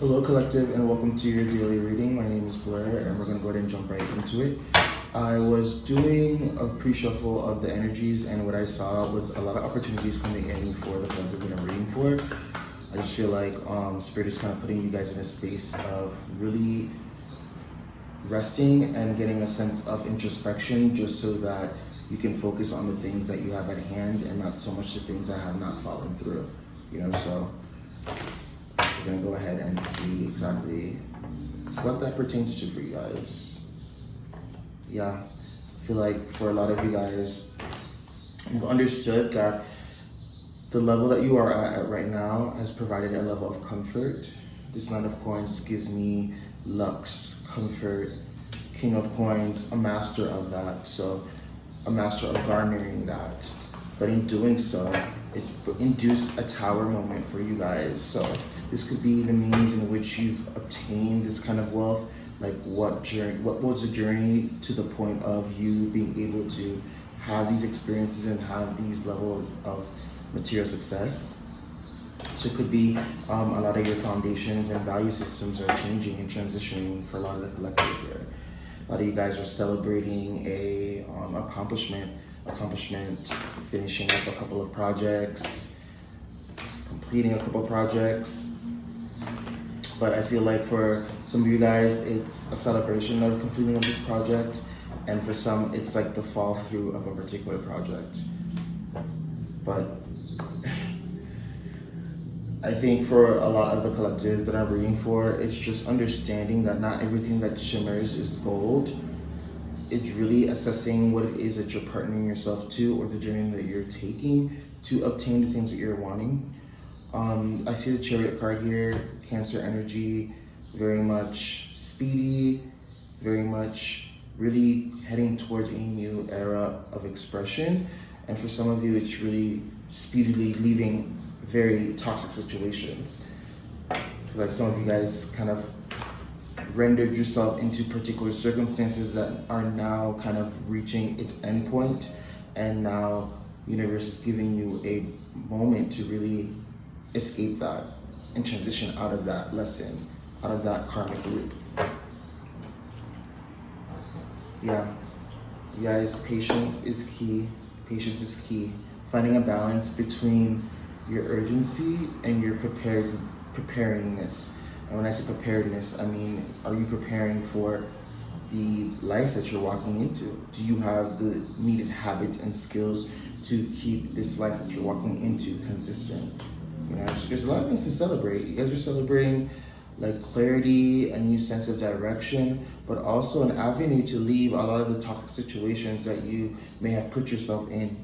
Hello, Collective, and welcome to your daily reading. My name is Blur, and we're going to go ahead and jump right into it. I was doing a pre-shuffle of the energies, and what I saw was a lot of opportunities coming in for the collective that I'm reading for. I just feel like Spirit is kind of putting you guys in a space of really resting and getting a sense of introspection just so that you can focus on the things that you have at hand and not so much the things that have not fallen through. So we're gonna go ahead and see exactly what that pertains to for you guys. Yeah, I feel like for a lot of you guys, you've understood that the level that you are at right now has provided a level of comfort. This Nine of Coins gives me Lux, comfort. King of Coins, a master of that. So a master of garnering that. But in doing so, it's induced a tower moment for you guys. So this could be the means in which you've obtained this kind of wealth. Like what was the journey to the point of you being able to have these experiences and have these levels of material success. So it could be a lot of your foundations and value systems are changing and transitioning for a lot of the collective here. A lot of you guys are celebrating a accomplishment, finishing up a couple of projects, completing a couple of projects. But I feel like for some of you guys, it's a celebration of completing of this project, and for some, it's like the fall through of a particular project. But I think for a lot of the collective that I'm reading for, it's just understanding that not everything that shimmers is gold. It's really assessing what it is that you're partnering yourself to or the journey that you're taking to obtain the things that you're wanting. I see the Chariot card here, Cancer energy, very much speedy, very much really heading towards a new era of expression. And for some of you, it's really speedily leaving very toxic situations. I feel like some of you guys kind of rendered yourself into particular circumstances that are now kind of reaching its end point, and now universe is giving you a moment to really escape that and transition out of that lesson, out of that karmic loop. Yeah, you guys, patience is key. Patience is key. Finding a balance between your urgency and your preparedness. And when I say preparedness, I mean, are you preparing for the life that you're walking into? Do you have the needed habits and skills to keep this life that you're walking into consistent? So there's a lot of things to celebrate. You guys are celebrating like clarity, a new sense of direction, but also an avenue to leave a lot of the toxic situations that you may have put yourself in.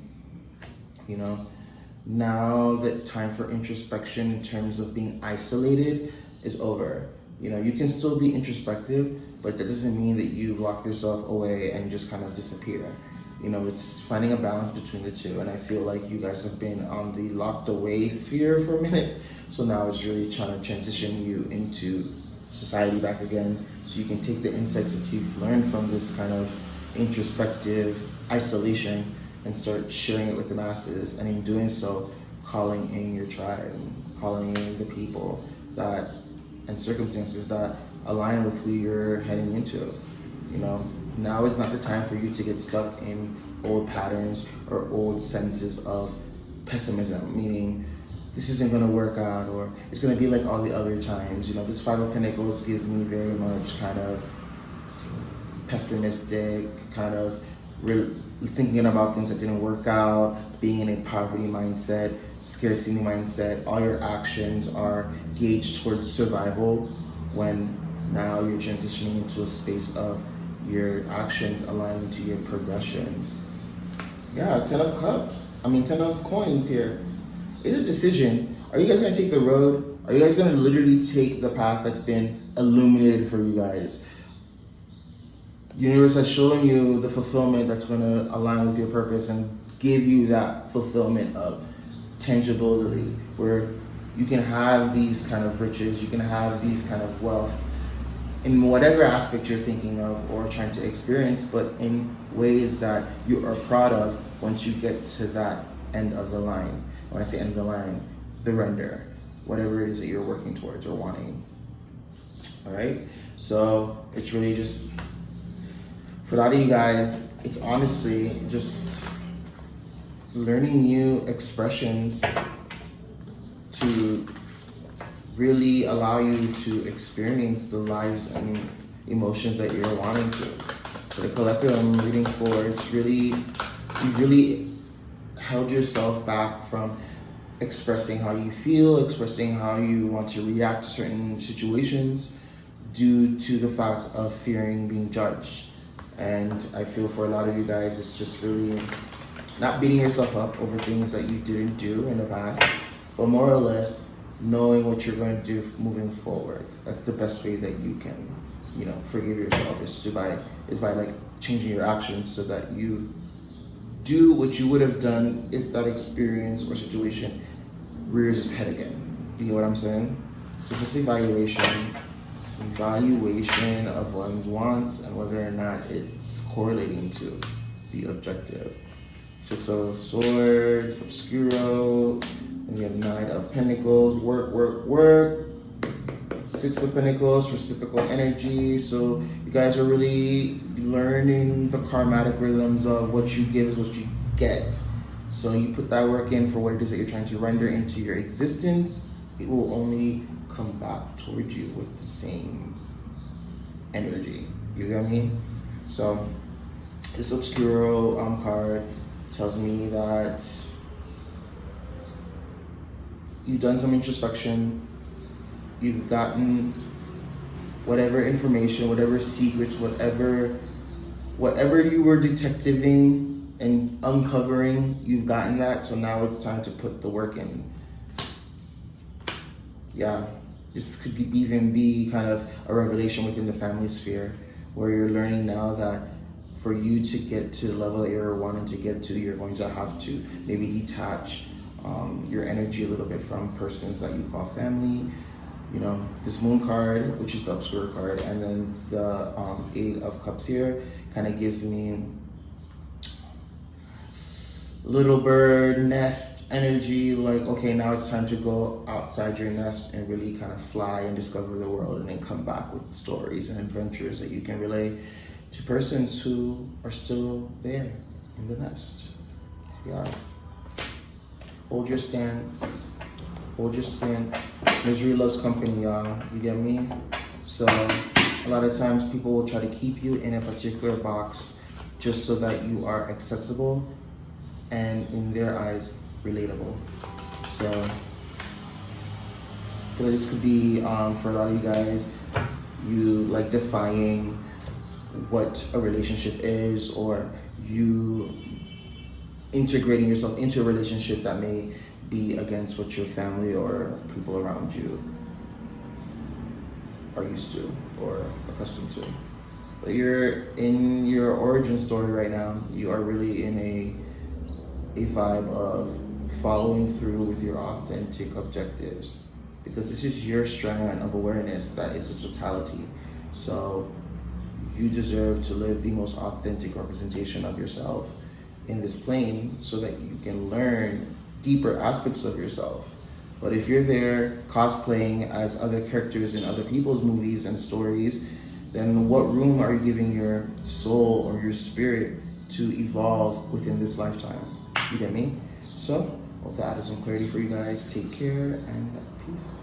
Now that time for introspection in terms of being isolated is over. You can still be introspective, but that doesn't mean that you lock yourself away and just kind of disappear. It's finding a balance between the two. And I feel like you guys have been on the locked away sphere for a minute. So now it's really trying to transition you into society back again. So you can take the insights that you've learned from this kind of introspective isolation and start sharing it with the masses. And in doing so, calling in your tribe, calling in the people that and circumstances that align with who you're heading into. Now is not the time for you to get stuck in old patterns or old senses of pessimism, meaning this isn't going to work out or it's going to be like all the other times. This Five of Pentacles gives me very much kind of pessimistic, kind of thinking about things that didn't work out, being in a poverty mindset, scarcity mindset. All your actions are gauged towards survival, when now you're transitioning into a space of your actions aligning to your progression. Yeah, Ten of Coins here. It's a decision. Are you guys gonna take the road? Are you guys gonna literally take the path that's been illuminated for you guys? Universe has shown you the fulfillment that's gonna align with your purpose and give you that fulfillment of tangibility, where you can have these kind of riches, you can have these kind of wealth in whatever aspect you're thinking of or trying to experience, but in ways that you are proud of once you get to that end of the line. When I say end of the line, the render, whatever it is that you're working towards or wanting. All right. So it's really just, for a lot of you guys, it's honestly just learning new expressions to really allow you to experience the lives and emotions that you're wanting to. For the collective I'm reading for, it's really, you really held yourself back from expressing how you feel, expressing how you want to react to certain situations due to the fact of fearing being judged. And I feel for a lot of you guys, it's just really not beating yourself up over things that you didn't do in the past, but more or less knowing what you're going to do moving forward. That's the best way that you can, forgive yourself, is by like changing your actions so that you do what you would have done if that experience or situation rears its head again. You get what I'm saying? So it's just evaluation of one's wants and whether or not it's correlating to the objective. Six of Swords, Obscuro, and you have Nine of Pentacles, work. Six of Pentacles, reciprocal energy. So you guys are really learning the karmatic rhythms of what you give is what you get. So you put that work in for what it is that you're trying to render into your existence, it will only come back towards you with the same energy. You get me? So this Obscuro card tells me that you've done some introspection, you've gotten whatever information, whatever secrets, whatever you were detectiving and uncovering, you've gotten that. So now it's time to put the work in. Yeah, this could even be kind of a revelation within the family sphere, where you're learning now that for you to get to the level that you're wanting to get to, you're going to have to maybe detach your energy a little bit from persons that you call family. This Moon card, which is the Obscure card, and then the Eight of Cups here kind of gives me little bird nest energy, like, okay, now it's time to go outside your nest and really kind of fly and discover the world, and then come back with stories and adventures that you can relay to persons who are still there in the nest. Yeah. Hold your stance. Misery loves company, y'all. You get me? So a lot of times people will try to keep you in a particular box just so that you are accessible and, in their eyes, relatable. So I feel like this could be, for a lot of you guys, you like defying what a relationship is, or you integrating yourself into a relationship that may be against what your family or people around you are used to or accustomed to. But you're in your origin story right now. You are really in a vibe of following through with your authentic objectives, because this is your strand of awareness that is a totality. So you deserve to live the most authentic representation of yourself in this plane so that you can learn deeper aspects of yourself. But if you're there cosplaying as other characters in other people's movies and stories, then what room are you giving your soul or your spirit to evolve within this lifetime? You get me? So, hope that is some clarity for you guys. Take care and peace.